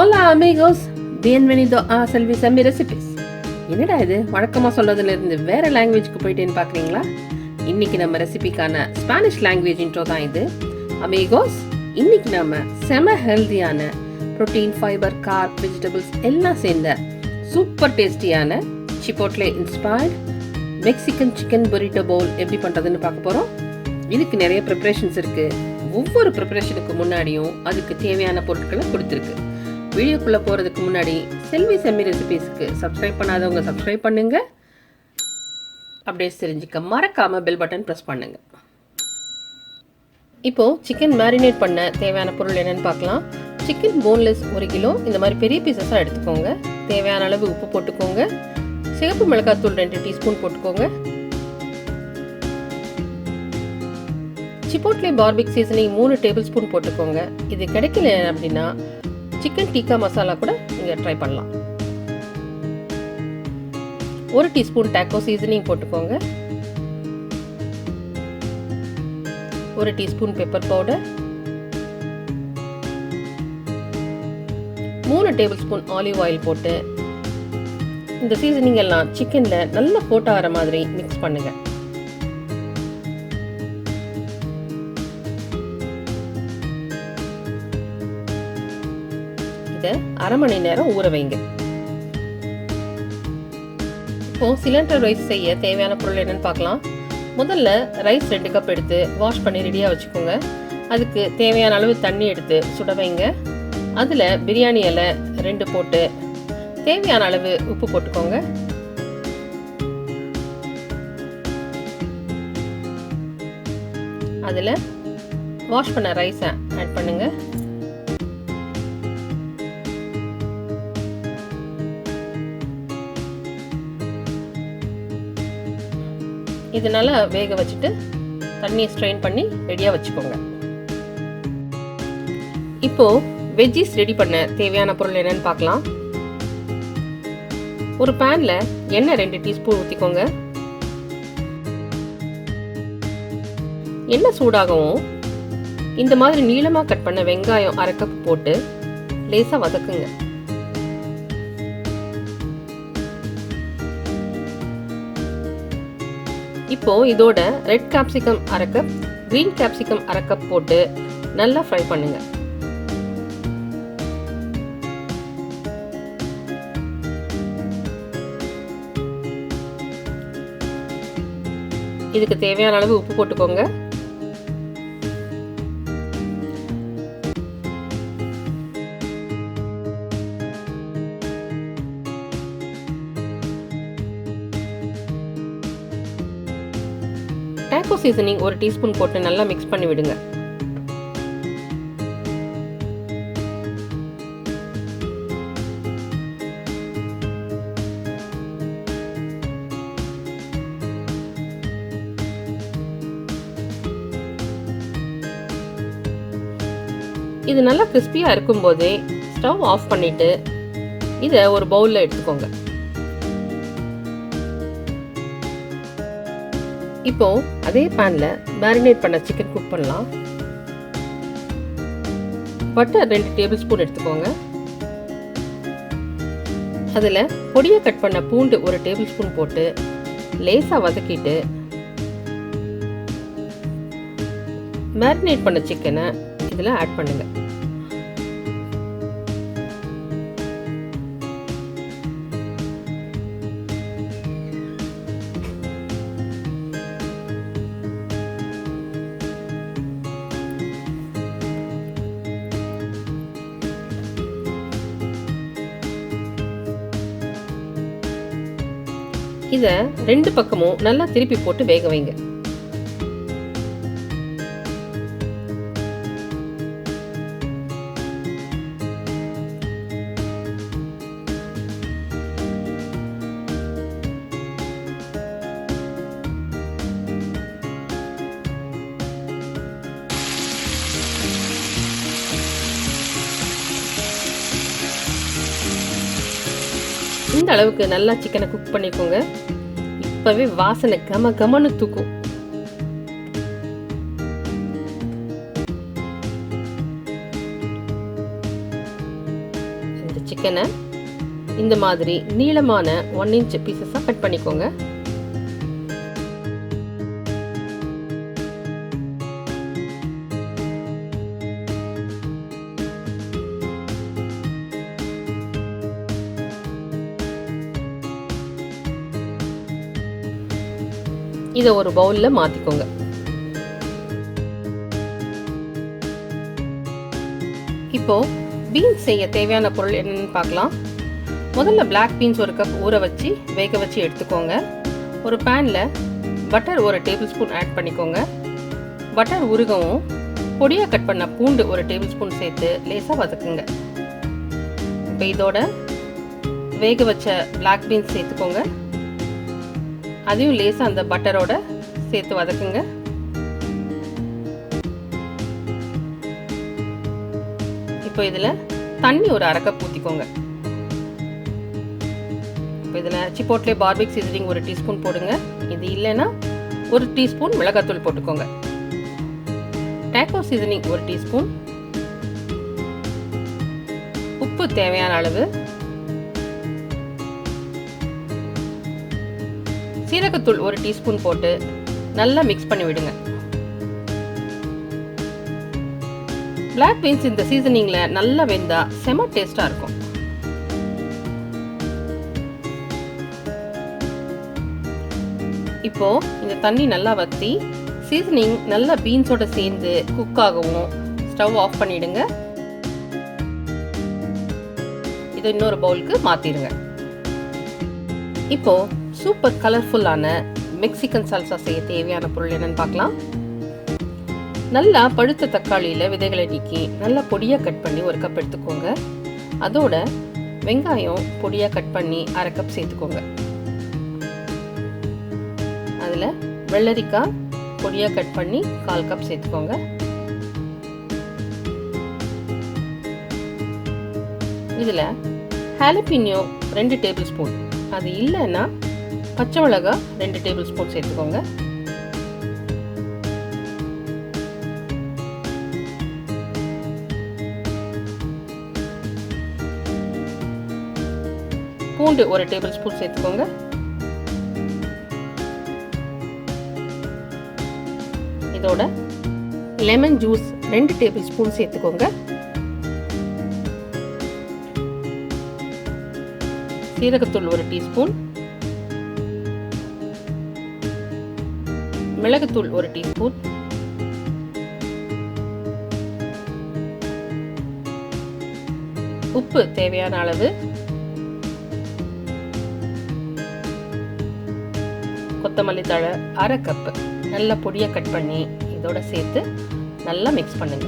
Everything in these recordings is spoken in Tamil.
Hola amigos, bienvenido a Selvi Sammi Recipes. என்னடா இது வழக்கமாக சொல்றதுல இருந்து வேற லாங்குவேஜ்க்கு போயிட்டேன்னு பார்க்குறீங்களா? இன்னைக்கு நம்ம ரெசிபிக்கான ஸ்பானிஷ் லாங்குவேஜ் இன்ட்ரோ தான் இது. அமீகோஸ், இன்னைக்கு நம்ம செம ஹெல்தியான புரோட்டீன், ஃபைபர், கார்ப், வெஜிடபிள்ஸ் எல்லாம் சேர்ந்த சூப்பர் டேஸ்டியான Chipotle inspired Mexican chicken burrito bowl எப்படி பண்ணுறதுன்னு பார்க்க போகிறோம். இதுக்கு நிறைய ப்ரிப்ரேஷன்ஸ் இருக்குது. ஒவ்வொரு ப்ரிப்ரேஷனுக்கு முன்னாடியும் அதுக்கு தேவையான பொருட்களை கொடுத்துருக்கு. வீடியோக்குள்ளே போகிறதுக்கு முன்னாடி செல்வி செம்மி ரெசிபீஸ்க்கு சப்ஸ்கிரைப் பண்ணாதவங்க சப்ஸ்கிரைப் பண்ணுங்க. அப்டேட்ஸ் தெரிஞ்சுக்க மறக்காமல் பெல் பட்டன் ப்ரெஸ் பண்ணுங்க. இப்போது சிக்கன் மேரினேட் பண்ண தேவையான பொருள் என்னென்னு பார்க்கலாம். சிக்கன் போன்லெஸ் 1 கிலோ இந்த மாதிரி பெரிய பீசஸாக எடுத்துக்கோங்க. தேவையான அளவு உப்பு போட்டுக்கோங்க. சிகப்பு மிளகாத்தூள் 2 டீஸ்பூன் போட்டுக்கோங்க. சிப்போட்லே பார்பிக் சீசனிங் 3 டேபிள் ஸ்பூன் போட்டுக்கோங்க. இது கிடைக்கல அப்படின்னா சிக்கன் டிக்கா மசாலா கூட நீங்கள் ட்ரை பண்ணலாம். 1 டீஸ்பூன் டாக்கோ சீசனிங் போட்டுக்கோங்க. 1 teaspoon pepper powder, 3 table spoon olive oil போட்டு இந்த சீசனிங் எல்லாம் சிக்கனில் நல்லா போட்டு வர மாதிரி மிக்ஸ் பண்ணுங்க. இதை 1/2 மணி நேரம் ஊற வைங்க. இப்போ சிலிண்டர் ரைஸ் செய்ய தேவையான பொருள் என்னன்னு பார்க்கலாம். முதல்ல ரைஸ் 2 கப் எடுத்து வாஷ் பண்ணி ரெடியாக வச்சுக்கோங்க. அதுக்கு தேவையான அளவு தண்ணி எடுத்து சுட வைங்க. அதில் பிரியாணி இலை 2 போட்டு தேவையான அளவு உப்பு போட்டுக்கோங்க. அதில் வாஷ் பண்ண ரைஸை ஆட் பண்ணுங்க. இது நல்லா வேக வச்சுட்டு தண்ணியை ஸ்ட்ரெயின் பண்ணி ரெடியாக வச்சுக்கோங்க. இப்போ வெஜ்ஜீஸ் ரெடி பண்ண தேவையான பொருள் என்னன்னு பார்க்கலாம். ஒரு பேன்ல எண்ணெய் 2 டீஸ்பூன் ஊற்றிக்கோங்க. எண்ணெய் சூடாகவும் இந்த மாதிரி நீளமாக கட் பண்ண வெங்காயம் 1/2 கப் போட்டு லேசாக வதக்குங்க. இப்போ இதோட red capsicum 1/2 cup, green capsicum 1/2 cup போட்டு நல்லா ஃப்ரை பண்ணுங்க. இதுக்கு தேவையான அளவு உப்பு போட்டுக்கோங்க. டாக்கோ சீசனிங் 1 டீஸ்பூன் போட்டு நல்லா மிக்ஸ் பண்ணி விடுங்க. இது நல்லா கிறிஸ்பியாக இருக்கும்போதே ஸ்டவ் ஆஃப் பண்ணிட்டு இதை ஒரு பவுலில் எடுத்துக்கோங்க. இப்போ அதே பேன்ல மேரினேட் பண்ண சிக்கன் குக் பண்ணலாம். பட்டர் 2 டேபிள் ஸ்பூன் எடுத்துக்கோங்க. அதில் பொடியை கட் பண்ண பூண்டு 1 டேபிள் ஸ்பூன் போட்டு லேசாக வதக்கிட்டு மேரினேட் பண்ண சிக்கனை இதில் ஆட் பண்ணுங்க. இதை 2 பக்கமும் நல்லா திருப்பி போட்டு வேக வைங்க. இந்த அளவுக்கு நல்லா சிக்கனை குக் பண்ணிக்கோங்க. இப்பவே வாசனை கம கமன்னு தூக்கும். சிக்கனை இந்த மாதிரி நீளமான 1 இன்ச் பீசஸாக கட் பண்ணிக்கோங்க. இதை ஒரு பவுலில் மாற்றிக்கோங்க. இப்போ பீன்ஸ் செய்ய தேவையான பொருள் என்னென்னு பார்க்கலாம். முதல்ல பிளாக் பீன்ஸ் ஒரு கப் ஊற வச்சு வேக வச்சு எடுத்துக்கோங்க. ஒரு பேனில் பட்டர் 1 டேபிள் ஸ்பூன் ஆட் பண்ணிக்கோங்க. பட்டர் உருகவும் பொடியாக கட் பண்ண பூண்டு 1 டேபிள் ஸ்பூன் சேர்த்து லேசாக வதக்குங்க. இப்போ இதோட வேக வச்ச பிளாக் பீன்ஸ் சேர்த்துக்கோங்க. அதையும் லேசாக அந்த பட்டரோட சேர்த்து வதக்குங்க. இப்போ இதில் தண்ணி ஒரு 1/2 கப் ஊற்றிக்கோங்க. இப்போ இதில் சிப்போட்லே பார்பிக் சீசனிங் 1 டீஸ்பூன் போடுங்க. இது இல்லைன்னா 1 டீஸ்பூன் மிளகாத்தூள் போட்டுக்கோங்க. டேக்கோ சீசனிங் 1 டீஸ்பூன், உப்பு தேவையான அளவு, சீரகத்தூள் 1 டீஸ்பூன் போட்டு நல்லா மிக்ஸ் பண்ணி விடுங்க. பிளாக் பீன்ஸ் இந்த சீசனிங்கில் நல்லா வெந்தா செம டேஸ்டாக இருக்கும். இப்போ இந்த தண்ணி நல்லா வற்றி சீசனிங் நல்லா பீன்ஸோட சேர்ந்து குக் ஆகவும் ஸ்டவ் ஆஃப் பண்ணிடுங்க. இதை இன்னொரு பவுலுக்கு மாற்றிடுங்க. இப்போ சூப்பர் கலர்ஃபுல்லான மெக்சிகன் சால்சா செய்ய தேவையான பொருள் என்னன்னு பார்க்கலாம். நல்லா பழுத்த தக்காளியில் விதைகளை நீக்கி நல்லா பொடியாக கட் பண்ணி 1 கப் எடுத்துக்கோங்க. அதோட வெங்காயம் பொடியாக கட் பண்ணி 1/2 கப் சேர்த்துக்கோங்க. அதில் வெள்ளரிக்காய் பொடியாக கட் பண்ணி 1/4 கப் சேர்த்துக்கோங்க. இதில் ஹாலபினியோ 2 டேபிள் ஸ்பூன், அது இல்லைன்னா பச்சை மிளகாய் 2 டேபிள் ஸ்பூன் சேர்த்துக்கோங்க. பூண்டு 1 டேபிள் ஸ்பூன் சேர்த்துக்கோங்க. இதோட லெமன் ஜூஸ் 2 டேபிள் ஸ்பூன் சேர்த்துக்கோங்க. சீரகத்தூள் 1 டீஸ்பூன், மிளகுத்தூள் 1 டீஸ்பூன், உப்பு தேவையான அளவு, கொத்தமல்லி தழை 1/2 கப் நல்லா பொடியாக கட் பண்ணி இதோட சேர்த்து நல்லா மிக்ஸ் பண்ணுங்க.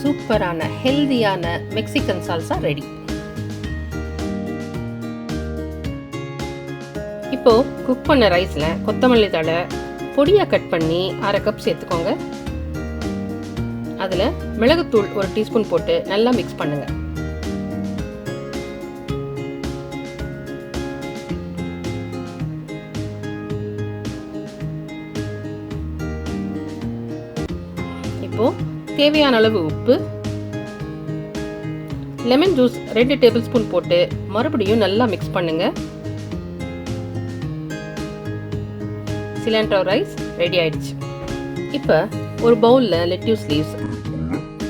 சூப்பரான ஹெல்தியான மெக்சிகன் சால்சா ரெடி. இப்போ குக் பண்ண ரைஸ்ல கொத்தமல்லி தழை பொடியாக கட் பண்ணி 1/2 கப் சேர்த்துக்கோங்க. அதில் மிளகுத்தூள் 1 டீஸ்பூன் போட்டு நல்லா மிக்ஸ் பண்ணுங்க. இப்போ தேவையான அளவு உப்பு, லெமன் ஜூஸ் 2 டேபிள் ஸ்பூன் போட்டு மறுபடியும் நல்லா மிக்ஸ் பண்ணுங்க. சிலண்ட்ரோ ரைஸ் ரெடி ஆயிடுச்சு. இப்போ ஒரு பவுலில் லெட்யூஸ் லீவ்ஸ்,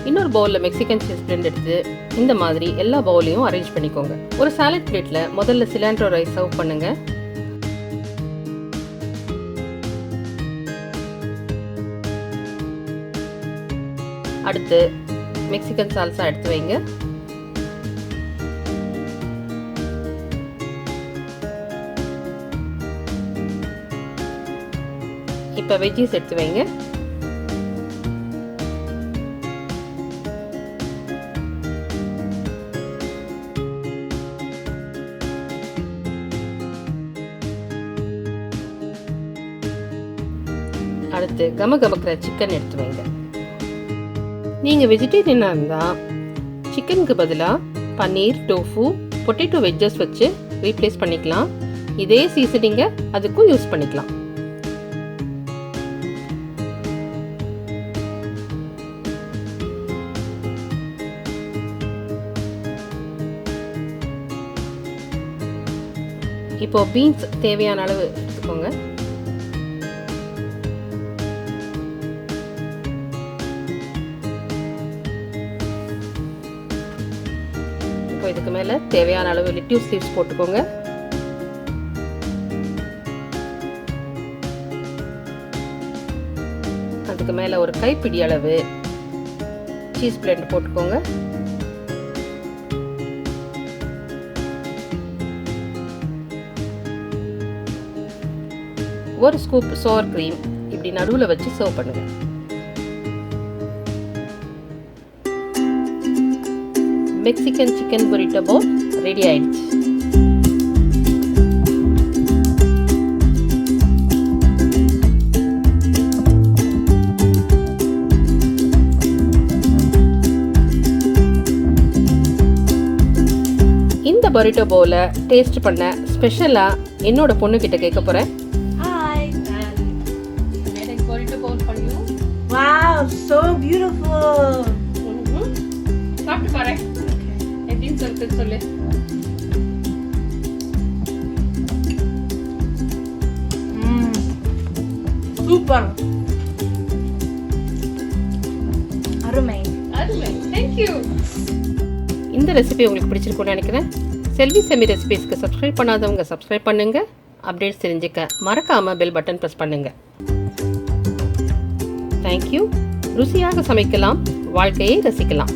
இன்னொரு பவுலில் மெக்சிகன் சீஸ் பிளெண்ட் எடுத்து இந்த மாதிரி எல்லா பவுலையும் அரேஞ்ச் பண்ணிக்கோங்க. ஒரு சாலட் பிளேட்டில் முதல்ல சிலண்ட்ரோ ரைஸ் சர்வ் பண்ணுங்க. அடுத்து மெக்சிகன் சால்சா எடுத்து வைங்க. இப்போ வெஜ்ஜீஸ் எடுத்து வைங்க. அடுத்து கமகமக்கிற சிக்கன் எடுத்து வைங்க. நீங்கள் வெஜிடேரியனாக இருந்தால் சிக்கனுக்கு பதிலாக பன்னீர், டோஃபு, பொட்டேட்டோ வெஜ்ஜஸ் வச்சு ரீப்ளேஸ் பண்ணிக்கலாம். இதே சீசனிங்கை அதுக்கும் யூஸ் பண்ணிக்கலாம். இப்போ பீன்ஸ் தேவையான அளவு எடுத்துக்கோங்க. இப்போ இதுக்கு மேலே தேவையான அளவு லிட்யூஸ் லீவ்ஸ் போட்டுக்கோங்க. அதுக்கு மேலே ஒரு கைப்பிடி அளவு சீஸ் பிளெண்ட் போட்டுக்கோங்க. ஒரு ஸ்கூப் சோர் க்ரீம் இப்படி நடுவில் வச்சு சர்வ் பண்ணுங்க. Mexican chicken burrito bowl ready ஆயிடுச்சு. இந்த burrito bowl டேஸ்ட் பண்ண ஸ்பெஷலாக என்னோட பொண்ணுக்கிட்ட கேட்க போகிறேன். Wow, so beautiful. சாப்பிட்டு பாரு. எப்படின்னு சொல்லிட்டு சொல்லு. சூப்பர். அருமை. Thank you. இந்த ரெசிபி உங்களுக்கு பிடிச்சிருக்கும்னு நினைக்கிறேன். செல்வி செமி ரெசிபிஸ்க்கு சப்ஸ்கிரைப் பண்ணாதவங்க சப்ஸ்கிரைப் பண்ணுங்க. அப்டேட்ஸ் தெரிஞ்சுக்க மறக்காம பெல் பட்டன் ப்ரெஸ் பண்ணுங்க. தேங்க்யூ. ருசியாக சமைக்கலாம், வாழ்க்கையை ரசிக்கலாம்.